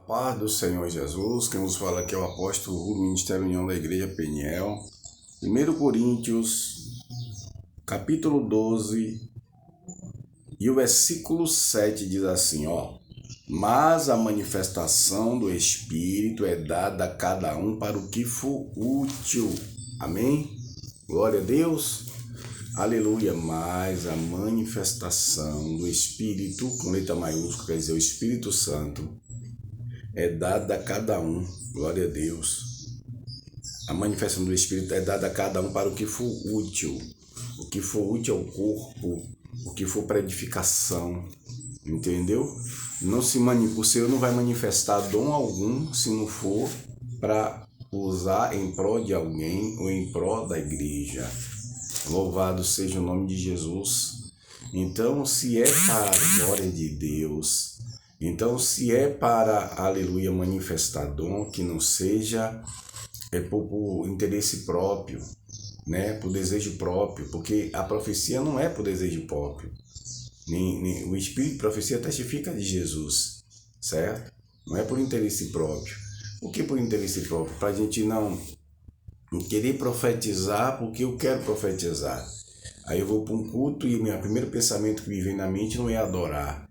Paz do Senhor Jesus, quem nos fala aqui é o apóstolo do Ministério União da Igreja Peniel. 1 Coríntios, capítulo 12, e o versículo 7 diz assim, mas a manifestação do Espírito é dada a cada um para o que for útil. Amém? Glória a Deus. Aleluia. Mas a manifestação do Espírito, com letra maiúscula, quer dizer, o Espírito Santo, é dada a cada um. Glória a Deus. A manifestação do Espírito é dada a cada um para o que for útil. O que for útil ao corpo, o que for para edificação. Entendeu? O Senhor não vai manifestar dom algum se não for para usar em prol de alguém ou em prol da igreja. Louvado seja o nome de Jesus. Então, se é para a glória de Deus, então se é para, aleluia, manifestar dom, que não seja por interesse próprio, né, por desejo próprio, porque a profecia não é por desejo próprio. O Espírito de profecia testifica de Jesus, certo? Não é por interesse próprio. O que por interesse próprio? Para a gente não querer profetizar porque eu quero profetizar. Aí eu vou para um culto e o meu primeiro pensamento que me vem na mente não é adorar.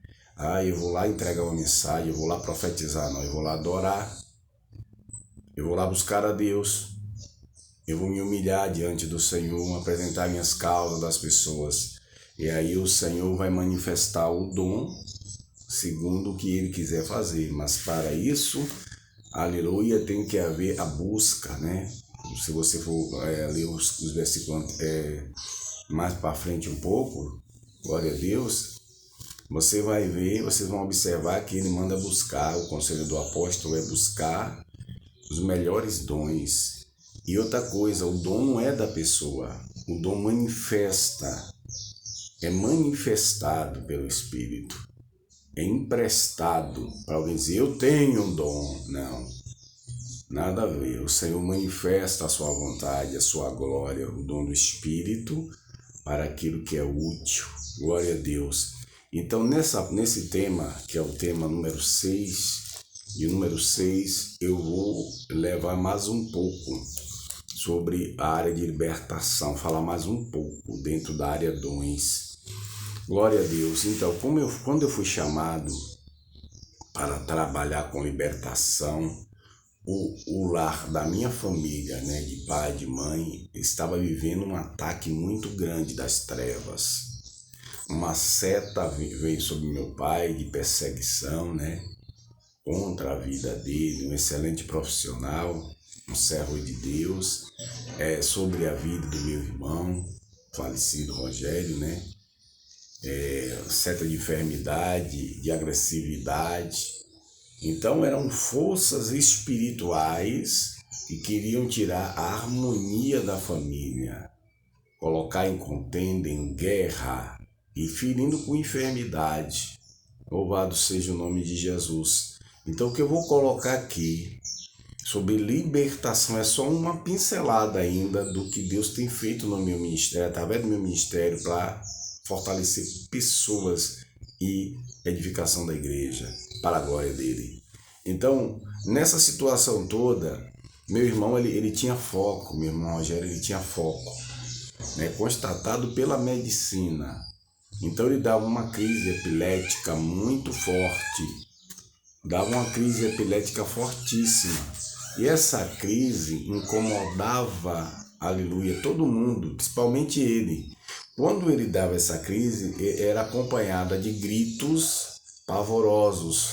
Eu vou lá entregar uma mensagem, eu vou lá profetizar, não. Eu vou lá adorar, eu vou lá buscar a Deus, eu vou me humilhar diante do Senhor, apresentar minhas causas das pessoas. E aí o Senhor vai manifestar o dom segundo o que Ele quiser fazer. Mas para isso, aleluia, tem que haver a busca, né? Se você for ler os versículos mais para frente um pouco, glória a Deus, você vai ver, vocês vão observar que Ele manda buscar, o conselho do apóstolo é buscar os melhores dons. E outra coisa, o dom não é da pessoa, o dom é manifestado pelo Espírito, é emprestado para alguém dizer, eu tenho um dom. Não, nada a ver. O Senhor manifesta a sua vontade, a sua glória, o dom do Espírito para aquilo que é útil. Glória a Deus. Então, nesse tema, que é o tema número 6, e o número 6, eu vou levar mais um pouco sobre a área de libertação, falar mais um pouco dentro da área dons. Glória a Deus. Então, quando eu fui chamado para trabalhar com libertação, o lar da minha família, né, de pai, de mãe, estava vivendo um ataque muito grande das trevas. Uma seta veio sobre meu pai de perseguição, né, contra a vida dele, um excelente profissional, um servo de Deus, sobre a vida do meu irmão, falecido Rogério, né, seta de enfermidade, de agressividade. Então eram forças espirituais que queriam tirar a harmonia da família, colocar em contenda, em guerra e ferindo com enfermidade. Louvado seja o nome de Jesus. Então o que eu vou colocar aqui sobre libertação é só uma pincelada ainda do que Deus tem feito no meu ministério, através do meu ministério, para fortalecer pessoas e edificação da igreja, para a glória dele. Então, nessa situação toda, meu irmão ele tinha foco, meu irmão Rogério ele tinha foco, né, constatado pela medicina. Então ele dava uma crise epilética muito forte, dava uma crise epilética fortíssima. E essa crise incomodava, aleluia, todo mundo, principalmente ele. Quando ele dava essa crise, era acompanhada de gritos pavorosos,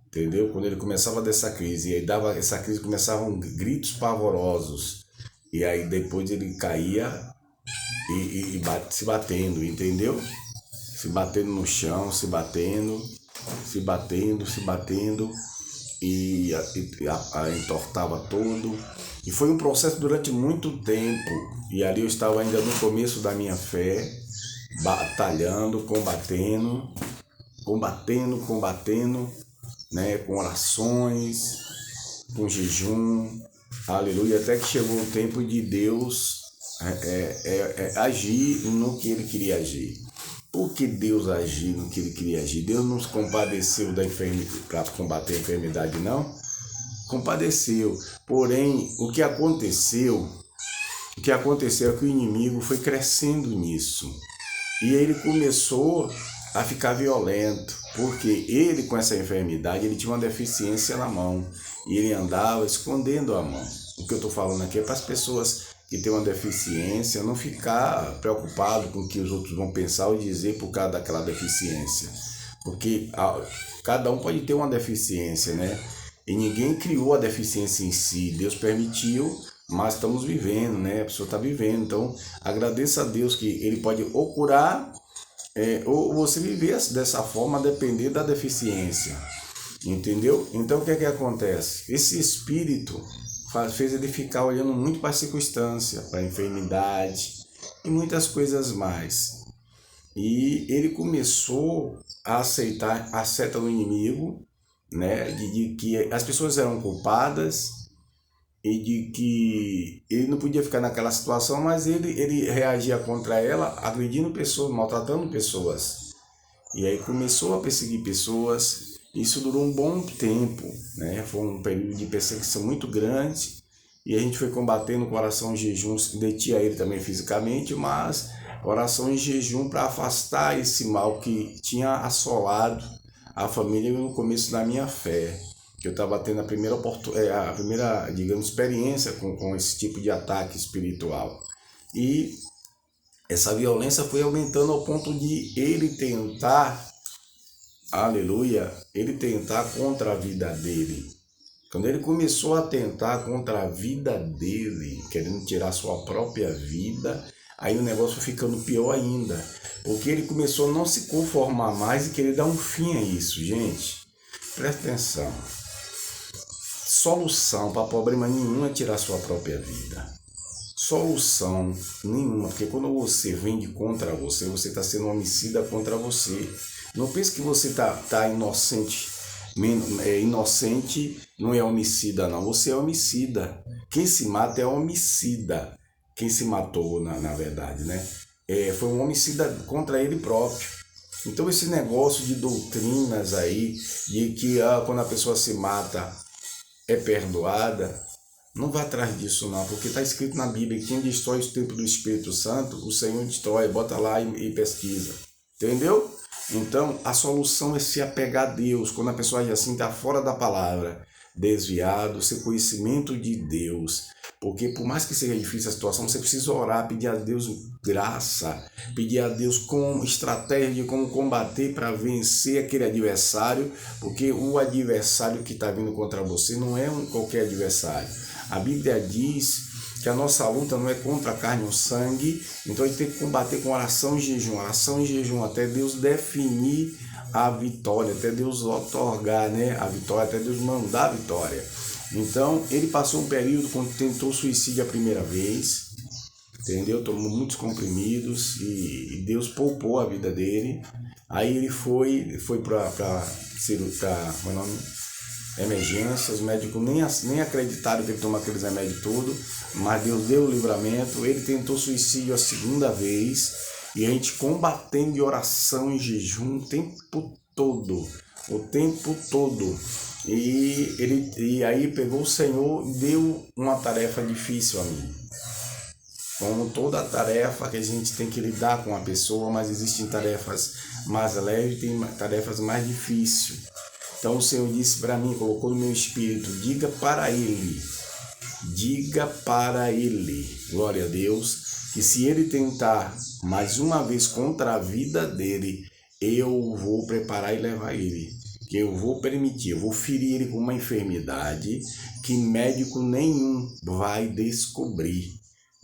entendeu? Quando ele começava dessa crise, e aí dava essa crise, começavam gritos pavorosos, e aí depois ele caía se batendo, entendeu? Se batendo no chão, se batendo, e entortava todo. E foi um processo durante muito tempo, e ali eu estava ainda no começo da minha fé, batalhando, combatendo, né, com orações, com jejum, aleluia, até que chegou o tempo de Deus agir no que ele queria agir. Por que Deus agiu no que ele queria agir? Deus não se compadeceu para combater a enfermidade, não? Compadeceu. Porém, o que aconteceu é que o inimigo foi crescendo nisso. E ele começou a ficar violento, porque ele, com essa enfermidade, ele tinha uma deficiência na mão. E ele andava escondendo a mão. O que eu estou falando aqui é para as pessoas que têm uma deficiência não ficar preocupado com o que os outros vão pensar ou dizer por causa daquela deficiência. Porque cada um pode ter uma deficiência, né? E ninguém criou a deficiência em si. Deus permitiu, mas estamos vivendo, né? A pessoa está vivendo. Então, agradeça a Deus que ele pode ou curar, ou você viver dessa forma, a depender da deficiência. Entendeu? Então, o que é que acontece? Esse espírito fez ele ficar olhando muito para a circunstância, para a enfermidade e muitas coisas mais. E ele começou a aceitar a seta do inimigo, né? De que as pessoas eram culpadas e de que ele não podia ficar naquela situação, mas ele reagia contra ela, agredindo pessoas, maltratando pessoas. E aí começou a perseguir pessoas. Isso durou um bom tempo, né? Foi um período de perseguição muito grande. E a gente foi combatendo com oração em jejum, detinha ele também fisicamente, mas oração em jejum para afastar esse mal que tinha assolado a família no começo da minha fé. Eu estava tendo a primeira, digamos, experiência com esse tipo de ataque espiritual. E essa violência foi aumentando ao ponto de ele tentar, aleluia, ele tentar contra a vida dele. Quando ele começou a tentar contra a vida dele, querendo tirar sua própria vida, aí o negócio foi ficando pior ainda. Porque ele começou a não se conformar mais e querer dar um fim a isso, gente. Presta atenção. Solução para problema nenhum é tirar sua própria vida. Solução nenhuma, porque quando você vem contra você, você está sendo homicida contra você. Não pense que você está inocente. Inocente não é homicida, não. Você é homicida. Quem se mata é homicida. Quem se matou, na verdade, né? Foi um homicida contra ele próprio. Então esse negócio de doutrinas aí, de que quando a pessoa se mata é perdoada, não vá atrás disso não, porque está escrito na Bíblia que quem destrói o templo do Espírito Santo, o Senhor destrói. Bota lá e pesquisa. Entendeu? Então, a solução é se apegar a Deus. Quando a pessoa age assim, está fora da palavra, desviado, sem conhecimento de Deus. Porque por mais que seja difícil a situação, você precisa orar, pedir a Deus graça, pedir a Deus com estratégia de como combater para vencer aquele adversário, porque o adversário que está vindo contra você não é qualquer adversário. A Bíblia diz que a nossa luta não é contra a carne ou sangue, então a gente tem que combater com oração e jejum, até Deus definir a vitória, até Deus otorgar, né, a vitória, até Deus mandar a vitória. Então, ele passou um período quando tentou suicídio a primeira vez, entendeu? Tomou muitos comprimidos e Deus poupou a vida dele. Aí ele foi para emergência, os médicos nem acreditaram que ele tomou aqueles remédios todos, mas Deus deu o livramento. Ele tentou suicídio a segunda vez e a gente combatendo de oração e jejum o tempo todo. E aí pegou o Senhor e deu uma tarefa difícil a mim. Como toda tarefa que a gente tem que lidar com a pessoa, mas existem tarefas mais leves e tem tarefas mais difíceis. Então o Senhor disse para mim, colocou no meu espírito, diga para ele, glória a Deus, que se ele tentar mais uma vez contra a vida dele, eu vou preparar e levar ele. Que eu vou permitir, eu vou ferir ele com uma enfermidade que médico nenhum vai descobrir.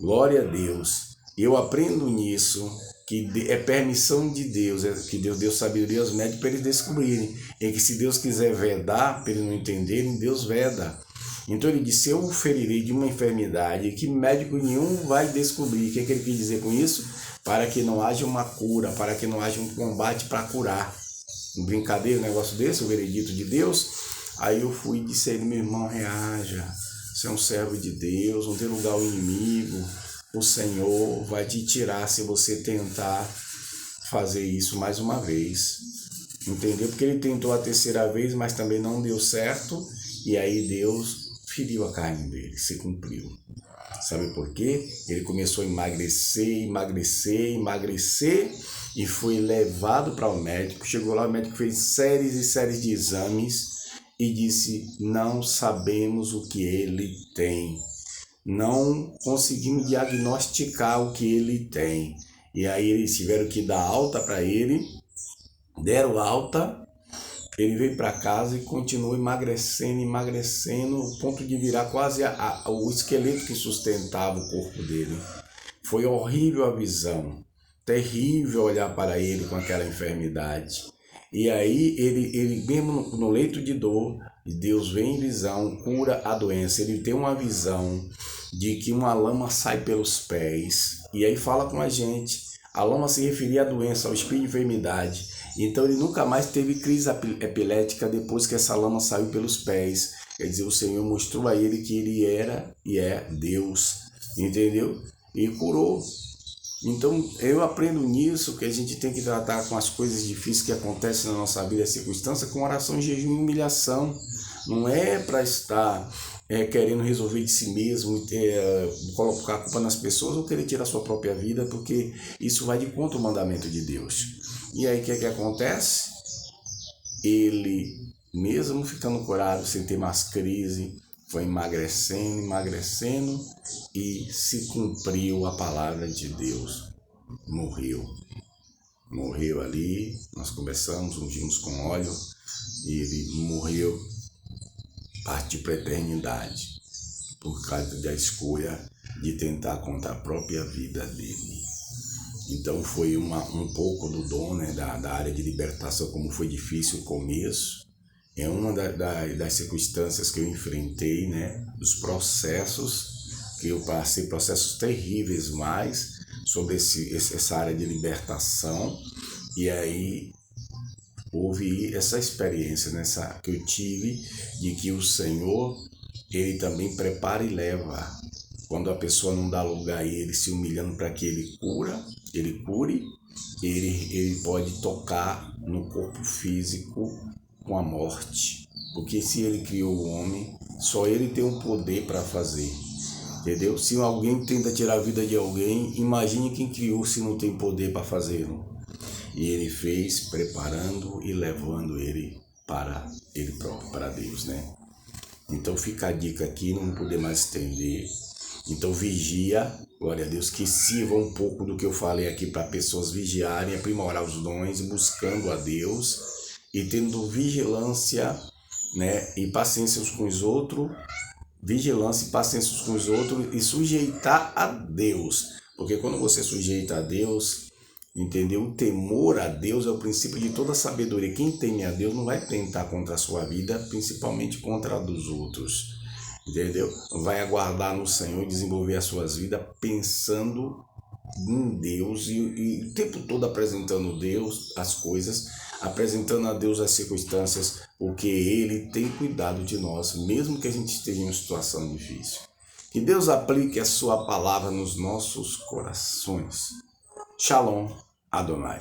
Glória a Deus. Eu aprendo nisso, que é permissão de Deus, que Deus deu sabedoria aos médicos para eles descobrirem. E que se Deus quiser vedar, para eles não entenderem, Deus veda. Então ele disse, eu o ferirei de uma enfermidade que médico nenhum vai descobrir. O que ele quis dizer com isso? Para que não haja uma cura, para que não haja um combate para curar. Brincadeira, um negócio desse, o veredito de Deus. Aí eu fui e disse a ele, meu irmão, reaja, você é um servo de Deus, não tem lugar ao inimigo, o Senhor vai te tirar se você tentar fazer isso mais uma vez, entendeu? Porque ele tentou a terceira vez, mas também não deu certo, e aí Deus feriu a carne dele, se cumpriu. Sabe por quê? Ele começou a emagrecer, e foi levado para o médico. Chegou lá, o médico fez séries e séries de exames e disse: não sabemos o que ele tem. Não conseguimos diagnosticar o que ele tem. E aí eles tiveram que dar alta para ele, deram alta, ele veio para casa e continuou emagrecendo, ao ponto de virar quase o esqueleto que sustentava o corpo dele. Foi horrível a visão, terrível olhar para ele com aquela enfermidade. E aí ele mesmo no leito de dor, Deus vem em visão, cura a doença. Ele tem uma visão de que uma lama sai pelos pés, e aí fala com a gente. A lama se referia à doença, ao espírito de enfermidade. Então ele nunca mais teve crise epilética depois que essa lama saiu pelos pés. Quer dizer, o Senhor mostrou a ele que ele era e é Deus, entendeu? E curou. Então eu aprendo nisso, que a gente tem que tratar com as coisas difíceis que acontecem na nossa vida, as circunstâncias, com oração, jejum e humilhação. Não é para estar querendo resolver de si mesmo, colocar a culpa nas pessoas ou querer tirar a sua própria vida, porque isso vai de contra o mandamento de Deus. E aí o que acontece? Ele, mesmo ficando curado, sem ter mais crise, foi emagrecendo e se cumpriu a palavra de Deus. Morreu ali, nós conversamos, ungimos com óleo e ele morreu, partiu para a eternidade por causa da escolha de tentar contra a própria vida dele. Então foi um pouco do dom, né, da área de libertação, como foi difícil o começo. É uma das circunstâncias que eu enfrentei, né, dos processos que eu passei, processos terríveis mais sobre essa área de libertação. E aí houve essa experiência que eu tive de que o Senhor, ele também prepara e leva. Quando a pessoa não dá lugar a ele, se humilhando para que ele cure, ele pode tocar no corpo físico com a morte. Porque se ele criou o homem, só ele tem o poder para fazer. Entendeu? Se alguém tenta tirar a vida de alguém, imagine quem criou se não tem poder para fazê-lo. E ele fez, preparando e levando ele para ele próprio, para Deus, né? Então fica a dica aqui, não poder mais estender. Então vigia, glória a Deus, que sirva um pouco do que eu falei aqui para pessoas vigiarem, aprimorar os dons, buscando a Deus e tendo vigilância, né, e paciência uns com os outros, e sujeitar a Deus. Porque quando você sujeita a Deus, entendeu? O temor a Deus é o princípio de toda sabedoria. Quem teme a Deus não vai tentar contra a sua vida, principalmente contra a dos outros. Entendeu? Vai aguardar no Senhor e desenvolver as suas vidas pensando em Deus e o tempo todo apresentando Deus as coisas, apresentando a Deus as circunstâncias, porque Ele tem cuidado de nós, mesmo que a gente esteja em uma situação difícil. Que Deus aplique a sua palavra nos nossos corações. Shalom, Adonai.